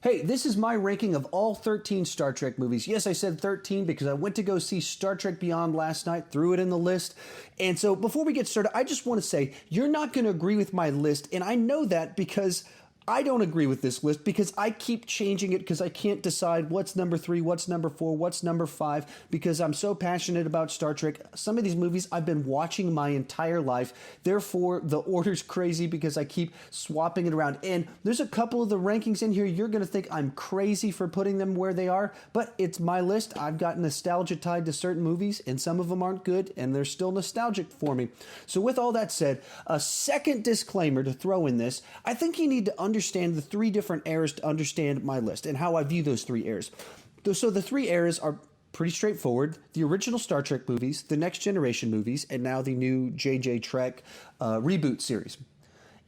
Hey, this is my ranking of all 13 Star Trek movies. Yes, I said 13 because I went to go see Star Trek Beyond last night, threw it in the list. And so before we get started, I just want to say you're not going to agree with my list. And I know that because I don't agree with this list because I keep changing it because I can't decide what's number 3, what's number 4, what's number 5 because I'm so passionate about Star Trek. Some of these movies I've been watching my entire life. Therefore, the order's crazy because I keep swapping it around. And there's a couple of the rankings in here you're going to think I'm crazy for putting them where they are, but it's my list. I've got nostalgia tied to certain movies, and some of them aren't good, and they're still nostalgic for me. So with all that said, a second disclaimer to throw in this, I think you need to understand the 3 different eras to understand my list and how I view those 3 eras. So the 3 eras are pretty straightforward. The original Star Trek movies, the Next Generation movies, and now the new JJ Trek reboot series.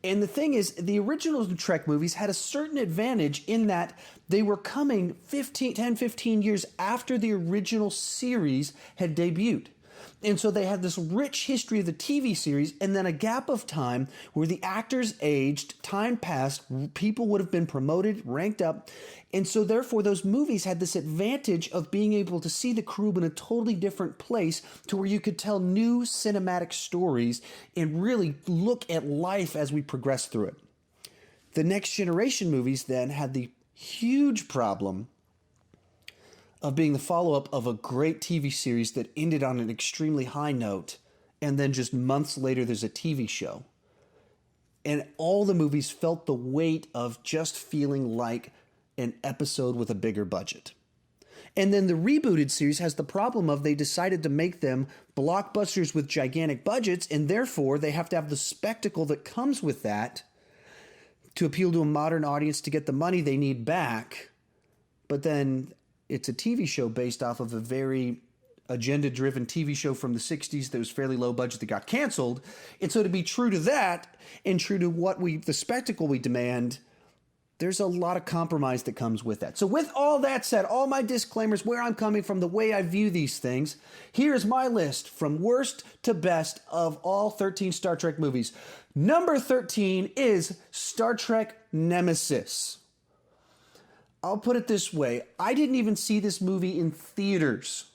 And the thing is, the original Trek movies had a certain advantage in that they were coming 10, 15 years after the original series had debuted. And so they had this rich history of the TV series and then a gap of time where the actors aged, time passed, people would have been promoted, ranked up. And so therefore those movies had this advantage of being able to see the crew in a totally different place to where you could tell new cinematic stories and really look at life as we progress through it. The Next Generation movies then had the huge problem of being the follow-up of a great TV series that ended on an extremely high note, and then just months later there's a TV show. And all the movies felt the weight of just feeling like an episode with a bigger budget. And then the rebooted series has the problem of they decided to make them blockbusters with gigantic budgets, and therefore they have to have the spectacle that comes with that to appeal to a modern audience to get the money they need back. But then it's a TV show based off of a very agenda-driven TV show from the 60s that was fairly low budget that got canceled. And so to be true to that and true to what the spectacle we demand, there's a lot of compromise that comes with that. So with all that said, all my disclaimers, where I'm coming from, the way I view these things, here's my list from worst to best of all 13 Star Trek movies. Number 13 is Star Trek Nemesis. I'll put it this way. I didn't even see this movie in theaters.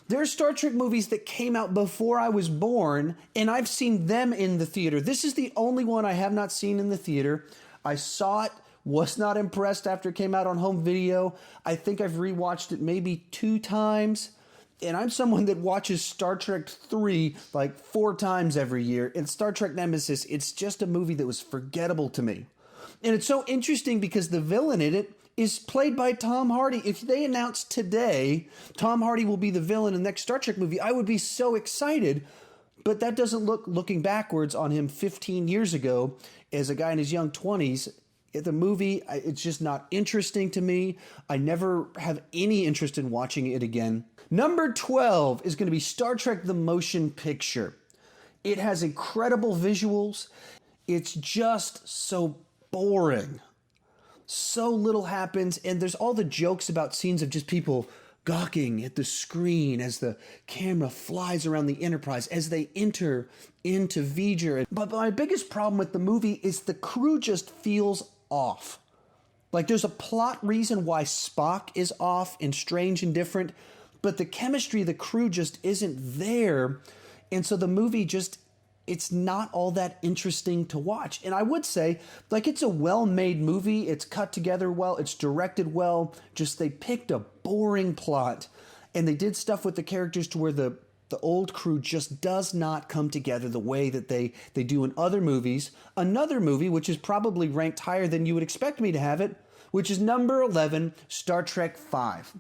There are Star Trek movies that came out before I was born, and I've seen them in the theater. This is the only one I have not seen in the theater. I saw it, was not impressed after it came out on home video. I think I've rewatched it maybe 2 times. And I'm someone that watches Star Trek 3 like 4 times every year. And Star Trek Nemesis, it's just a movie that was forgettable to me. And it's so interesting because the villain in it is played by Tom Hardy. If they announced today Tom Hardy will be the villain in the next Star Trek movie, I would be so excited. But that doesn't looking backwards on him 15 years ago as a guy in his young 20s. The movie, it's just not interesting to me. I never have any interest in watching it again. Number 12 is going to be Star Trek The Motion Picture. It has incredible visuals. It's just so boring. So little happens, and there's all the jokes about scenes of just people gawking at the screen as the camera flies around the Enterprise as they enter into Voyager. But my biggest problem with the movie is the crew just feels off. Like there's a plot reason why Spock is off and strange and different, but the chemistry of the crew just isn't there. And so the movie it's not all that interesting to watch. And I would say, like, it's a well-made movie. It's cut together well. It's directed well. Just they picked a boring plot. And they did stuff with the characters to where the old crew just does not come together the way that they do in other movies. Another movie, which is probably ranked higher than you would expect me to have it, which is number 11, Star Trek V.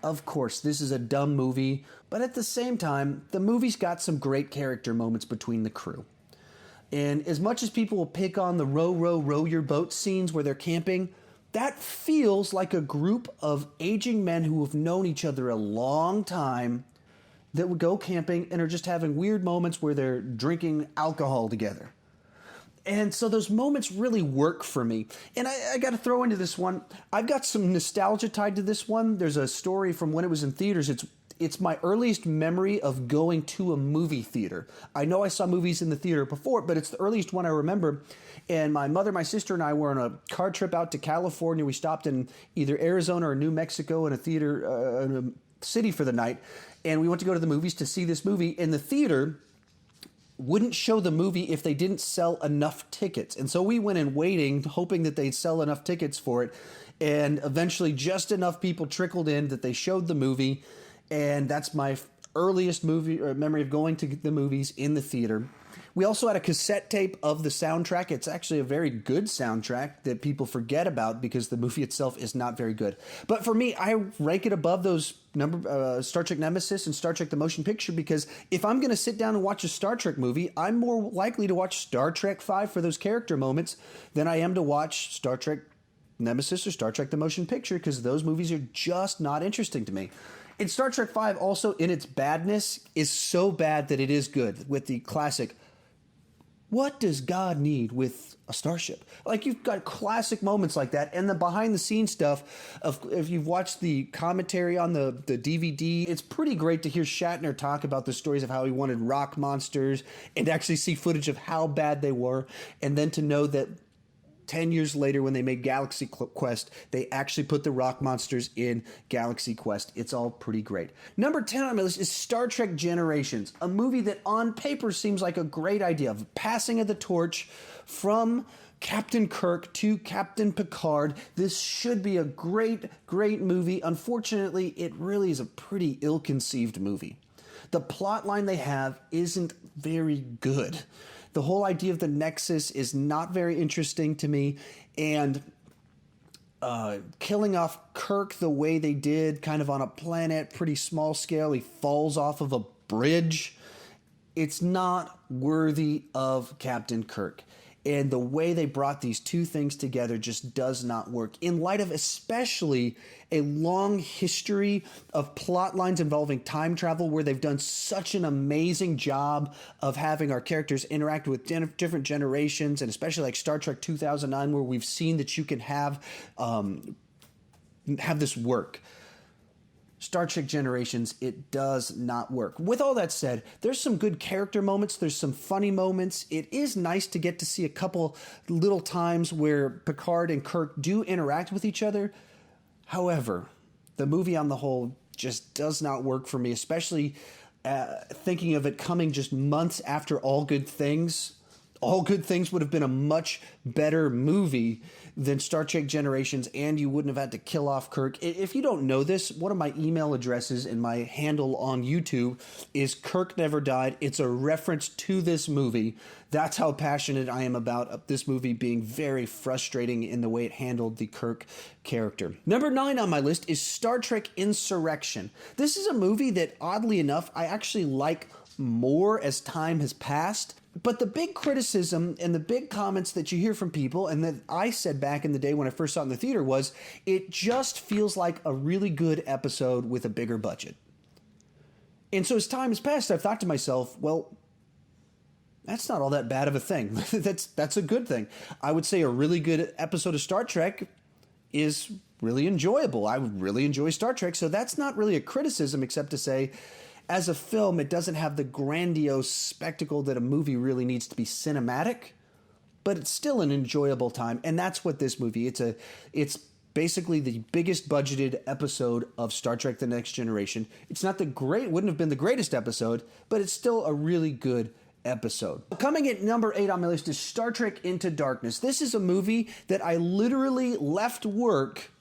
Of course, this is a dumb movie, but at the same time, the movie's got some great character moments between the crew. And as much as people will pick on the row, row, row your boat scenes where they're camping, that feels like a group of aging men who have known each other a long time that would go camping and are just having weird moments where they're drinking alcohol together. And so those moments really work for me. And I got to throw into this one. I've got some nostalgia tied to this one. There's a story from when it was in theaters. it's my earliest memory of going to a movie theater. I know I saw movies in the theater before, but it's the earliest one I remember. And my mother, my sister, and I were on a car trip out to California. We stopped in either Arizona or New Mexico in a theater, in a city for the night. And we went to go to the movies to see this movie. And the theater wouldn't show the movie if they didn't sell enough tickets. And so we went in waiting, hoping that they'd sell enough tickets for it. And eventually just enough people trickled in that they showed the movie. And that's my earliest movie or memory of going to the movies in the theater. We also had a cassette tape of the soundtrack. It's actually a very good soundtrack that people forget about because the movie itself is not very good. But for me, I rank it above those Star Trek Nemesis and Star Trek the Motion Picture, because if I'm going to sit down and watch a Star Trek movie, I'm more likely to watch Star Trek V for those character moments than I am to watch Star Trek Nemesis or Star Trek the Motion Picture, because those movies are just not interesting to me. And Star Trek V also, in its badness, is so bad that it is good, with the classic, what does God need with a starship? Like, you've got classic moments like that. And the behind-the-scenes stuff, if you've watched the commentary on the DVD, it's pretty great to hear Shatner talk about the stories of how he wanted rock monsters and actually see footage of how bad they were. And then to know that 10 years later, when they made Galaxy Quest, they actually put the rock monsters in Galaxy Quest. It's all pretty great. Number 10 on my list is Star Trek Generations, a movie that on paper seems like a great idea of passing of the torch from Captain Kirk to Captain Picard. This should be a great, great movie. Unfortunately, it really is a pretty ill-conceived movie. The plot line they have isn't very good. The whole idea of the Nexus is not very interesting to me, and killing off Kirk the way they did, kind of on a planet, pretty small scale, he falls off of a bridge. It's not worthy of Captain Kirk. And the way they brought these two things together just does not work. In light of especially a long history of plot lines involving time travel, where they've done such an amazing job of having our characters interact with different generations, and especially like Star Trek 2009, where we've seen that you can have this work. Star Trek Generations, it does not work. With all that said, there's some good character moments. There's some funny moments. It is nice to get to see a couple little times where Picard and Kirk do interact with each other. However, the movie on the whole just does not work for me, especially thinking of it coming just months after All Good Things. All Good Things would have been a much better movie than Star Trek Generations, and you wouldn't have had to kill off Kirk. If you don't know this, one of my email addresses and my handle on YouTube is Kirk Never Died. It's a reference to this movie. That's how passionate I am about this movie being very frustrating in the way it handled the Kirk character. Number 9 on my list is Star Trek Insurrection. This is a movie that, oddly enough, I actually like more as time has passed. But the big criticism and the big comments that you hear from people, and that I said back in the day when I first saw it in the theater, was it just feels like a really good episode with a bigger budget. And so as time has passed, I've thought to myself, well, that's not all that bad of a thing. That's a good thing. I would say a really good episode of Star Trek is really enjoyable. I would really enjoy Star Trek, so that's not really a criticism, except to say, as a film, it doesn't have the grandiose spectacle that a movie really needs to be cinematic, but it's still an enjoyable time, and that's what this movie. It's basically the biggest budgeted episode of Star Trek: The Next Generation. It's not wouldn't have been the greatest episode, but it's still a really good episode. Coming at number 8 on my list is Star Trek Into Darkness. This is a movie that I literally left work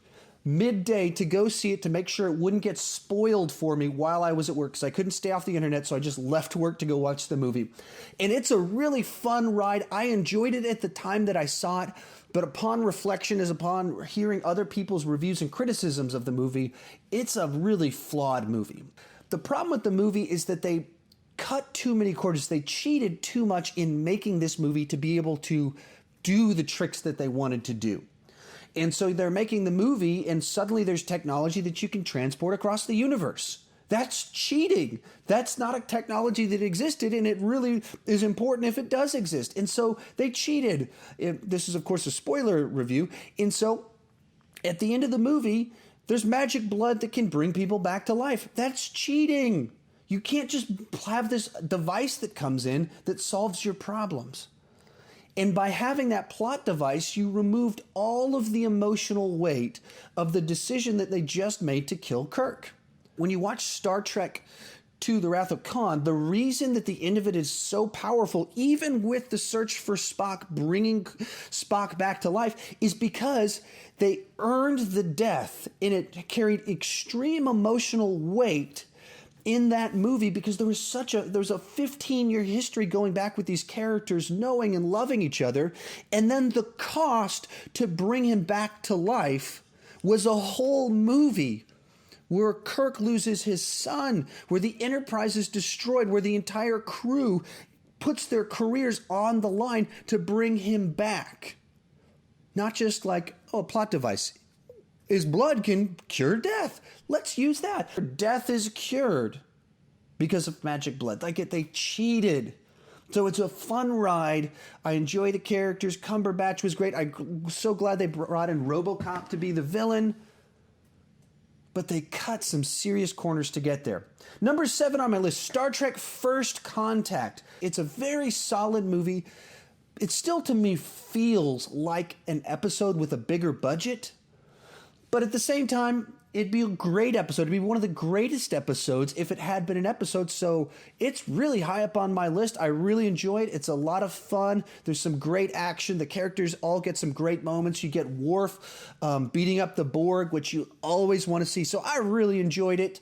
midday to go see it, to make sure it wouldn't get spoiled for me while I was at work, because I couldn't stay off the internet, so I just left work to go watch the movie. And it's a really fun ride. I enjoyed it at the time that I saw it, but upon reflection, as upon hearing other people's reviews and criticisms of the movie, it's a really flawed movie. The problem with the movie is that they cut too many corners. They cheated too much in making this movie to be able to do the tricks that they wanted to do. And so they're making the movie, and suddenly there's technology that you can transport across the universe. That's cheating. That's not a technology that existed, and it really is important if it does exist. And so they cheated. This is, of course, a spoiler review. And so at the end of the movie, There's magic blood that can bring people back to life. That's cheating. You can't just have this device that comes in that solves your problems. And by having that plot device, you removed all of the emotional weight of the decision that they just made to kill Kirk. When you watch Star Trek II: The Wrath of Khan, the reason that the end of it is so powerful, even with the search for Spock bringing Spock back to life, is because they earned the death, and it carried extreme emotional weight in that movie because there was a 15-year history going back with these characters knowing and loving each other, and then the cost to bring him back to life was a whole movie where Kirk loses his son, where the Enterprise is destroyed, where the entire crew puts their careers on the line to bring him back. Not just like, oh, a plot device. His blood can cure death. Let's use that. Death is cured because of magic blood. They cheated. So it's a fun ride. I enjoy the characters. Cumberbatch was great. I'm so glad they brought in RoboCop to be the villain. But they cut some serious corners to get there. Number 7 on my list, Star Trek First Contact. It's a very solid movie. It still, to me, feels like an episode with a bigger budget. But at the same time, it'd be a great episode. It'd be one of the greatest episodes if it had been an episode. So it's really high up on my list. I really enjoy it. It's a lot of fun. There's some great action. The characters all get some great moments. You get Worf beating up the Borg, which you always want to see. So I really enjoyed it.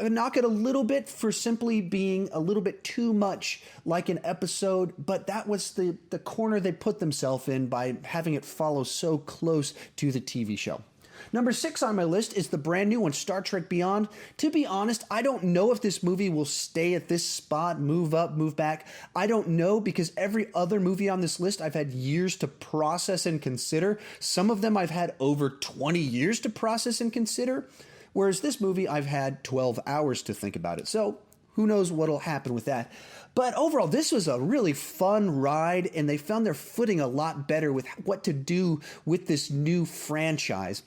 Knock it a little bit for simply being a little bit too much like an episode, but that was the corner they put themselves in by having it follow so close to the TV show. Number 6 on my list is the brand new one, Star Trek Beyond. To be honest, I don't know if this movie will stay at this spot, move up, move back. I don't know, because every other movie on this list I've had years to process and consider. Some of them I've had over 20 years to process and consider, whereas this movie I've had 12 hours to think about it. So who knows what'll happen with that. But overall, this was a really fun ride, and they found their footing a lot better with what to do with this new franchise.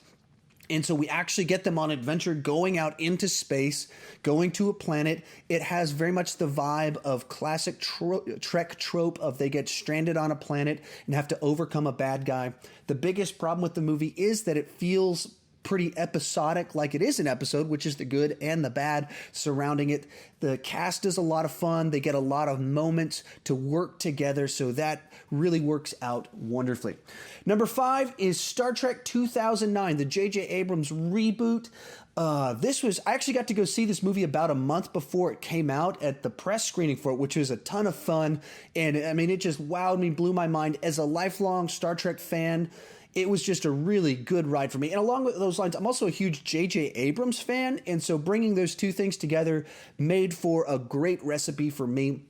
And so we actually get them on adventure, going out into space, going to a planet. It has very much the vibe of classic Trek trope of they get stranded on a planet and have to overcome a bad guy. The biggest problem with the movie is that it feels pretty episodic, like it is an episode, which is the good and the bad surrounding it. The cast is a lot of fun. They get a lot of moments to work together, so that really works out wonderfully. Number 5 is Star Trek 2009, the J.J. Abrams reboot. I actually got to go see this movie about a month before it came out at the press screening for it, which was a ton of fun. And I mean, it just wowed me, blew my mind. As a lifelong Star Trek fan, it was just a really good ride for me. And along with those lines, I'm also a huge J.J. Abrams fan. And so bringing those two things together made for a great recipe for me.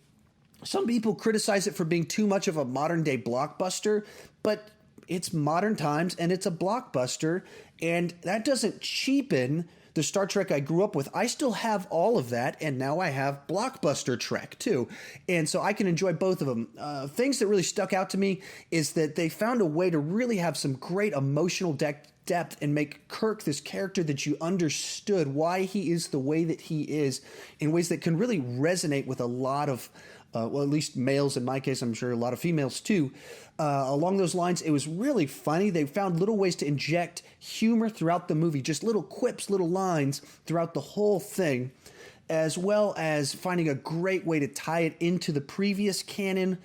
Some people criticize it for being too much of a modern day blockbuster, but it's modern times and it's a blockbuster. And that doesn't cheapen the Star Trek I grew up with. I still have all of that, and now I have blockbuster Trek too. And so I can enjoy both of them. Things that really stuck out to me is that they found a way to really have some great emotional depth and make Kirk this character that you understood why he is the way that he is, in ways that can really resonate with a lot of at least males in my case, I'm sure a lot of females too. Along those lines, it was really funny. They found little ways to inject humor throughout the movie, just little quips, little lines throughout the whole thing, as well as finding a great way to tie it into the previous canon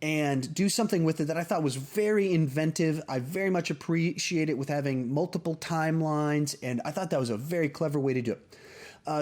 and do something with it that I thought was very inventive. I very much appreciate it with having multiple timelines, and I thought that was a very clever way to do it.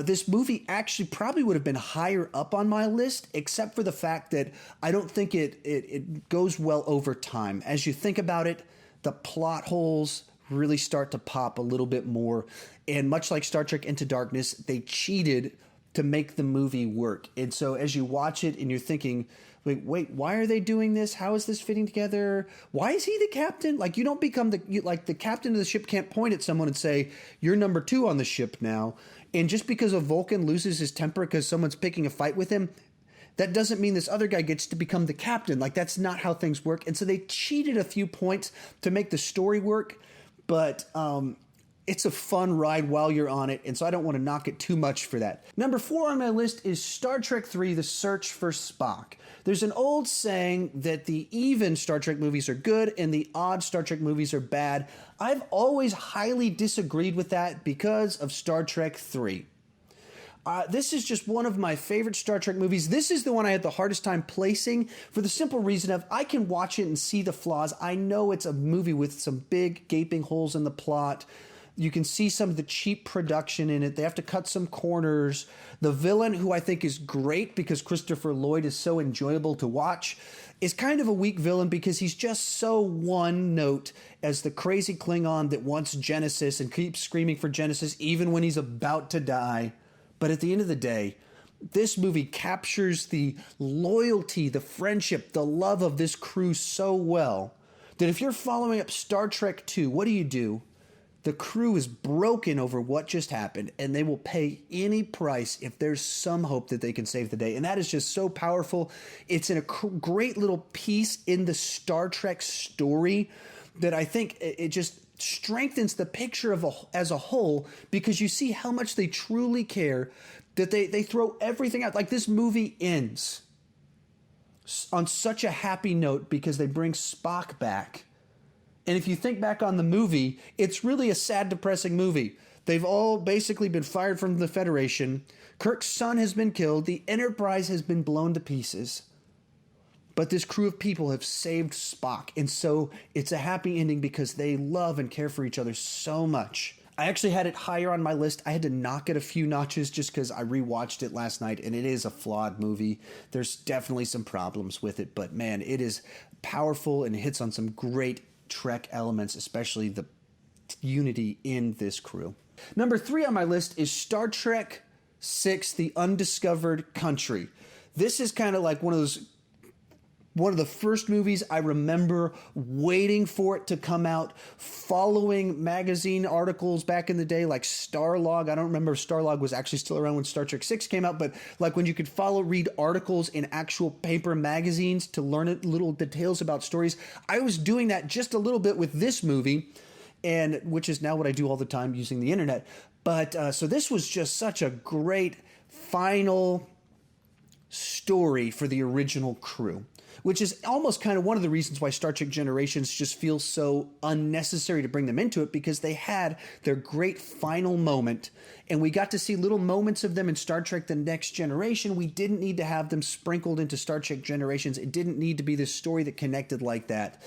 This movie actually probably would have been higher up on my list, except for the fact that I don't think it goes well over time. As you think about it, the plot holes really start to pop a little bit more. And much like Star Trek Into Darkness, they cheated to make the movie work. And so as you watch it and you're thinking, wait, why are they doing this? How is this fitting together? Why is he the captain? Like, you don't become the captain of the ship can't point at someone and say, you're number 2 on the ship now. And just because a Vulcan loses his temper because someone's picking a fight with him, that doesn't mean this other guy gets to become the captain. Like, that's not how things work. And so they cheated a few points to make the story work. But it's a fun ride while you're on it, and so I don't want to knock it too much for that. Number 4 on my list is Star Trek III, The Search for Spock. There's an old saying that the even Star Trek movies are good and the odd Star Trek movies are bad. I've always highly disagreed with that because of Star Trek III. This is just one of my favorite Star Trek movies. This is the one I had the hardest time placing for the simple reason of I can watch it and see the flaws. I know it's a movie with some big gaping holes in the plot. You can see some of the cheap production in it. They have to cut some corners. The villain, who I think is great because Christopher Lloyd is so enjoyable to watch, is kind of a weak villain because he's just so one note as the crazy Klingon that wants Genesis and keeps screaming for Genesis even when he's about to die. But at the end of the day, this movie captures the loyalty, the friendship, the love of this crew so well that if you're following up Star Trek II, what do? The crew is broken over what just happened, and they will pay any price if there's some hope that they can save the day. And that is just so powerful. It's in a great little piece in the Star Trek story that I think it just strengthens the picture as a whole, because you see how much they truly care, that they throw everything out. Like, this movie ends on such a happy note because they bring Spock back. And if you think back on the movie, it's really a sad, depressing movie. They've all basically been fired from the Federation. Kirk's son has been killed. The Enterprise has been blown to pieces. But this crew of people have saved Spock. And so it's a happy ending because they love and care for each other so much. I actually had it higher on my list. I had to knock it a few notches just because I rewatched it last night, and it is a flawed movie. There's definitely some problems with it, but man, it is powerful and hits on some great Trek elements, especially the unity in this crew. Number 3 on my list is Star Trek VI, The Undiscovered Country. This is kind of like one of the first movies I remember waiting for it to come out, following magazine articles back in the day like Starlog. I don't remember if Starlog was actually still around when Star Trek VI came out, but like when you could read articles in actual paper magazines to learn little details about stories. I was doing that just a little bit with this movie, and which is now what I do all the time using the internet. But so this was just such a great final story for the original crew, which is almost kind of one of the reasons why Star Trek Generations just feels so unnecessary to bring them into it, because they had their great final moment, and we got to see little moments of them in Star Trek The Next Generation. We didn't need to have them sprinkled into Star Trek Generations. It didn't need to be this story that connected like that,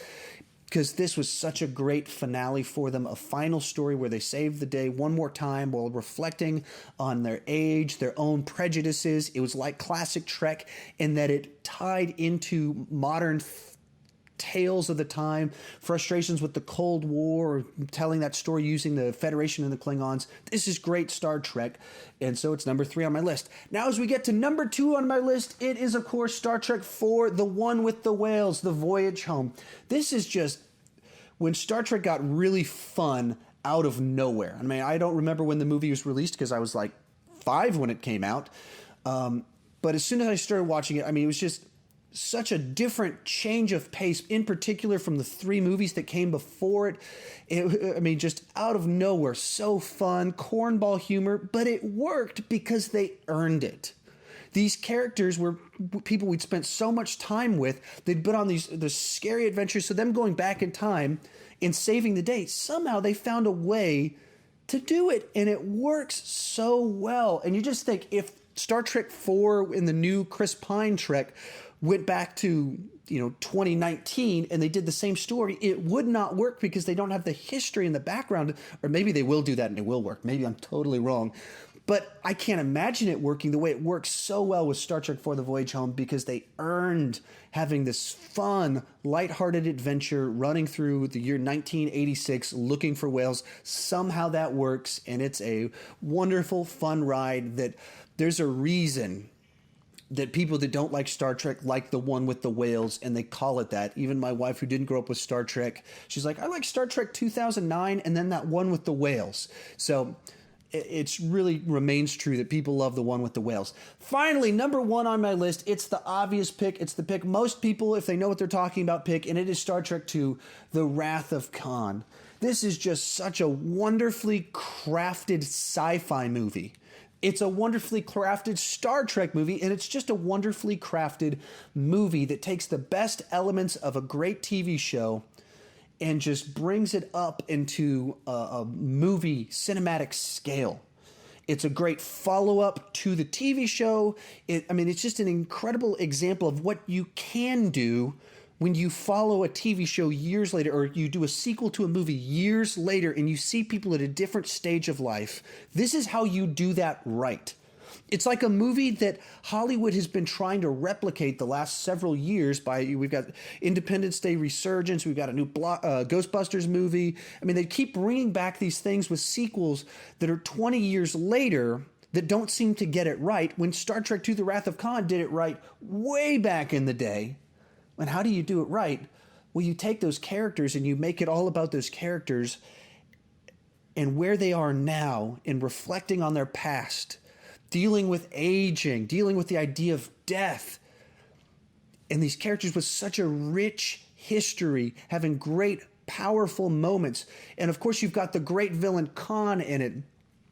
because this was such a great finale for them, a final story where they saved the day one more time while reflecting on their age, their own prejudices. It was like classic Trek in that it tied into modern tales of the time, frustrations with the Cold War, telling that story using the Federation and the Klingons. This is great Star Trek, and so it's number 3 on my list. Now, as we get to number 2 on my list, it is, of course, Star Trek IV, The One with the Whales, The Voyage Home. This is just when Star Trek got really fun out of nowhere. I mean, I don't remember when the movie was released because I was like 5 when it came out. But as soon as I started watching it, I mean, it was just such a different change of pace, in particular from the 3 movies that came before it. I mean, just out of nowhere, so fun, cornball humor, but it worked because they earned it. These characters were people we'd spent so much time with. They'd been on these scary adventures, so them going back in time and saving the day, somehow they found a way to do it, and it works so well. And you just think, if Star Trek IV in the new Chris Pine Trek went back to 2019 and they did the same story, it would not work because they don't have the history and the background. Or maybe they will do that and it will work. Maybe I'm totally wrong. But I can't imagine it working the way it works so well with Star Trek IV: The Voyage Home, because they earned having this fun, lighthearted adventure running through the year 1986 looking for whales. Somehow that works, and it's a wonderful, fun ride that there's a reason that people that don't like Star Trek like The One with the Whales, and they call it that. Even my wife, who didn't grow up with Star Trek, she's like, I like Star Trek 2009 and then that one with the whales. So it's really remains true that people love The One with the Whales. Finally, number 1 on my list, it's the obvious pick. It's the pick most people, if they know what they're talking about, pick, and it is Star Trek II, The Wrath of Khan. This is just such a wonderfully crafted sci-fi movie. It's a wonderfully crafted Star Trek movie, and it's just a wonderfully crafted movie that takes the best elements of a great TV show and just brings it up into a movie cinematic scale. It's a great follow-up to the TV show. It's just an incredible example of what you can do when you follow a TV show years later, or you do a sequel to a movie years later and you see people at a different stage of life. This is how you do that right. It's like a movie that Hollywood has been trying to replicate the last several years we've got Independence Day Resurgence, we've got a new Ghostbusters movie. They keep bringing back these things with sequels that are 20 years later that don't seem to get it right, when Star Trek II: The Wrath of Khan did it right way back in the day. And how do you do it right? Well, you take those characters and you make it all about those characters and where they are now, and reflecting on their past, dealing with aging, dealing with the idea of death. And these characters with such a rich history, having great, powerful moments. And of course, you've got the great villain Khan in it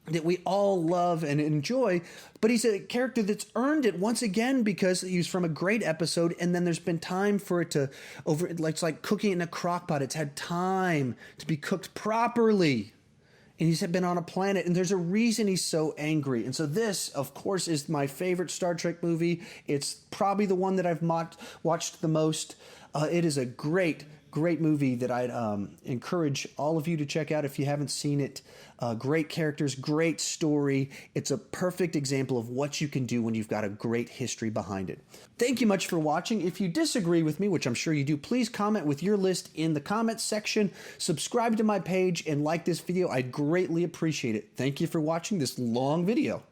that we all love and enjoy, but he's a character that's earned it once again because he's from a great episode, and then there's been time for it to it's like cooking it in a crock pot. It's had time to be cooked properly, and he's been on a planet, and there's a reason he's so angry. And so this, of course, is my favorite Star Trek movie. It's probably the one that I've watched the most. It is a great movie that I'd encourage all of you to check out if you haven't seen it. Great characters, great story. It's a perfect example of what you can do when you've got a great history behind it. Thank you much for watching. If you disagree with me, which I'm sure you do, please comment with your list in the comments section. Subscribe to my page and like this video. I'd greatly appreciate it. Thank you for watching this long video.